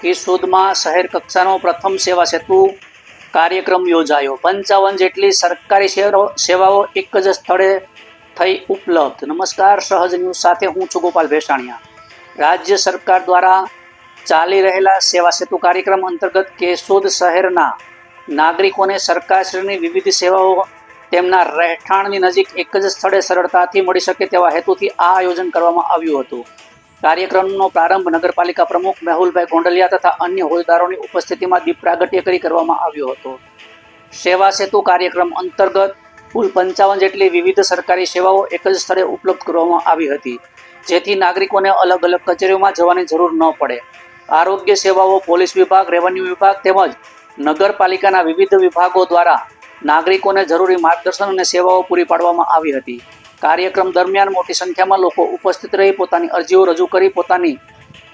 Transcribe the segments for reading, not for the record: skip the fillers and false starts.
કેશોદમાં શહેર કક્ષાનો પ્રથમ સેવા સેતુ કાર્યક્રમ યોજાયો। 55 જેટલી સરકારી સેવાઓ એક જ સ્થળે થઈ ઉપલબ્ધ। નમસ્કાર, સહજ ન્યૂઝ સાથે હું છું ગોપાલ ભેસાણીયા। રાજ્ય સરકાર દ્વારા ચાલી રહેલા સેવા સેતુ કાર્યક્રમ અંતર્ગત કેશોદ શહેરના નાગરિકોને સરકારશ્રીની વિવિધ સેવાઓ તેમના રહેઠાણની નજીક એક જ સ્થળે સરળતાથી મળી શકે તેવા હેતુથી આ આયોજન કરવામાં આવ્યું હતું। કાર્યક્રમનો પ્રારંભ નગરપાલિકા પ્રમુખ મેહુલભાઈ ગોંડલિયા તથા અન્ય હોદ્દેદારોની ઉપસ્થિતિમાં દીપ પ્રાગટ્ય કરી કરવામાં આવ્યો હતો। સેવા સેતુ કાર્યક્રમ અંતર્ગત કુલ 55 જેટલી વિવિધ સરકારી સેવાઓ એક જ સ્થળે ઉપલબ્ધ કરવામાં આવી હતી, જેથી નાગરિકોને અલગ અલગ કચેરીઓમાં જવાની જરૂર ન પડે। આરોગ્ય સેવાઓ, પોલીસ વિભાગ, રેવન્યુ વિભાગ તેમજ નગરપાલિકાના વિવિધ વિભાગો દ્વારા નાગરિકોને જરૂરી માર્ગદર્શન અને સેવાઓ પૂરી પાડવામાં આવી હતી। કાર્યક્રમ દરમિયાન મોટી સંખ્યામાં લોકો ઉપસ્થિત રહી પોતાની અરજીઓ રજૂ કરી પોતાની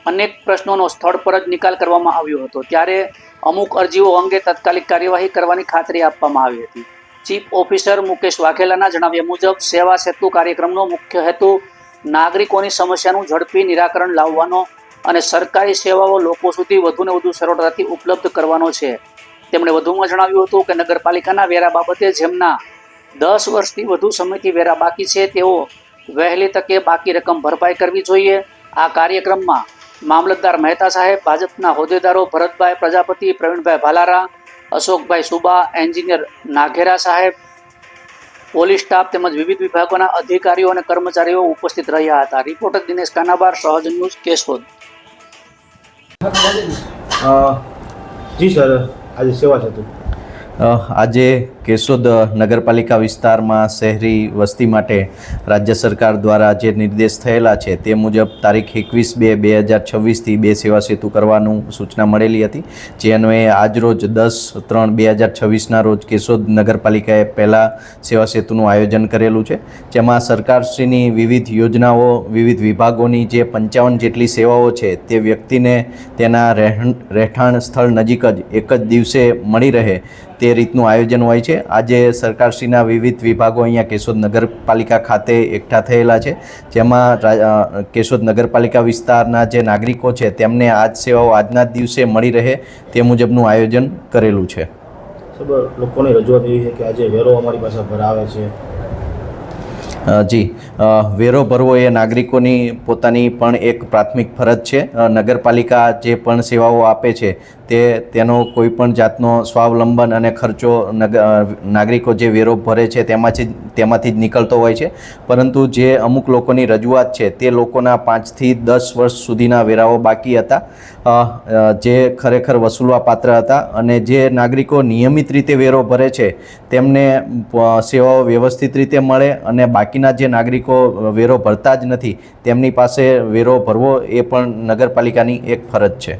અનેક પ્રશ્નોનો સ્થળ પર જ નિકાલ કરવામાં આવ્યો હતો। ત્યારે અમુક અરજીઓ અંગે તાત્કાલિક કાર્યવાહી કરવાની ખાતરી આપવામાં આવી હતી। ચીફ ઓફિસર મુકેશ વાઘેલાના જણાવ્યા મુજબ સેવા સેતુ કાર્યક્રમનો મુખ્ય હેતુ નાગરિકોની સમસ્યાનું ઝડપી નિરાકરણ લાવવાનો અને સરકારી સેવાઓ લોકો સુધી વધુને વધુ સરળતાથી ઉપલબ્ધ કરવાનો છે। તેમણે વધુમાં જણાવ્યું હતું કે નગરપાલિકાના વેરા બાબતે જેમના 10 વર્ષથી વધુ સમયથી વેરા બાકી છે તેઓ વહેલી તકે બાકી રકમ ભરપાઈ કરવી જોઈએ। આ કાર્યક્રમમાં મામલતદાર મહેતા સાહેબ, ભાજપના હોદ્દેદારો ભરતભાઈ પ્રજાપતિ, પ્રવીણભાઈ ભાલારા, અશોકભાઈ સુબા, એન્જિનિયર નાઘેરા સાહેબ, પોલીસ સ્ટાફ તેમજ વિવિધ વિભાગોના અધિકારીઓ અને કર્મચારીઓ ઉપસ્થિત રહ્યા હતા। રિપોર્ટર દિનેશ કાનાબાર, સહજ ન્યૂઝ, કેશોદ। જી સર, આજે સેવા સેતુ આજે કેશોદ નગરપાલિકા વિસ્તારમાં શહેરી વસ્તી માટે રાજ્ય સરકાર દ્વારા જે નિર્દેશ થયેલા છે તે મુજબ તારીખ 21/2/2026થી 2 સેવા સેતુ કરવાનું સૂચના મળેલી હતી, જે અન્વયે આજરોજ 10/3/2026ના રોજ કેશોદ નગરપાલિકાએ પહેલાં સેવા સેતુનું આયોજન કરેલું છે, જેમાં સરકારશ્રીની વિવિધ યોજનાઓ, વિવિધ વિભાગોની જે 55 જેટલી સેવાઓ છે તે વ્યક્તિને તેના રહેઠાણ સ્થળ નજીક જ એક જ દિવસે મળી રહે તે રીતનું આયોજન હોય છે। આજે સરકારશ્રીના વિવિધ વિભાગો અહીંયા કેશોદ નગરપાલિકા ખાતે એકઠા થયેલા છે, જેમાં કેશોદ નગરપાલિકા વિસ્તારના જે નાગરિકો છે તેમને આ સેવાઓ આજના જ દિવસે મળી રહે તે મુજબનું આયોજન કરેલું છે। લોકોની રજૂઆત એવી છે કે આજે વેરો અમારી પાસે ભરાવે છે। જી, વેરો ભરવો એ નાગરિકોની પોતાની પણ એક પ્રાથમિક ફરજ છે। નગરપાલિકા જે પણ સેવાઓ આપે છે તેનો કોઈ પણ જાતનો સ્વાવલંબન અને ખર્ચો નાગરિકો જે વેરો ભરે છે તેમાંથી જ નીકળતો હોય છે, પરંતુ જે અમુક લોકોની રજૂઆત છે તે લોકોના 5 થી 10 વર્ષ સુધીના વેરાઓ બાકી હતા, જે ખરેખર વસૂલવા પાત્ર હતા, અને જે નાગરિકો નિયમિત રીતે વેરો ભરે છે તેમને સેવાઓ વ્યવસ્થિત રીતે મળે, અને બાકીના જે નાગરિકો વેરો ભરતા જ નથી તેમની પાસે વેરો ભરવો એ પણ નગરપાલિકાની એક ફરજ છે।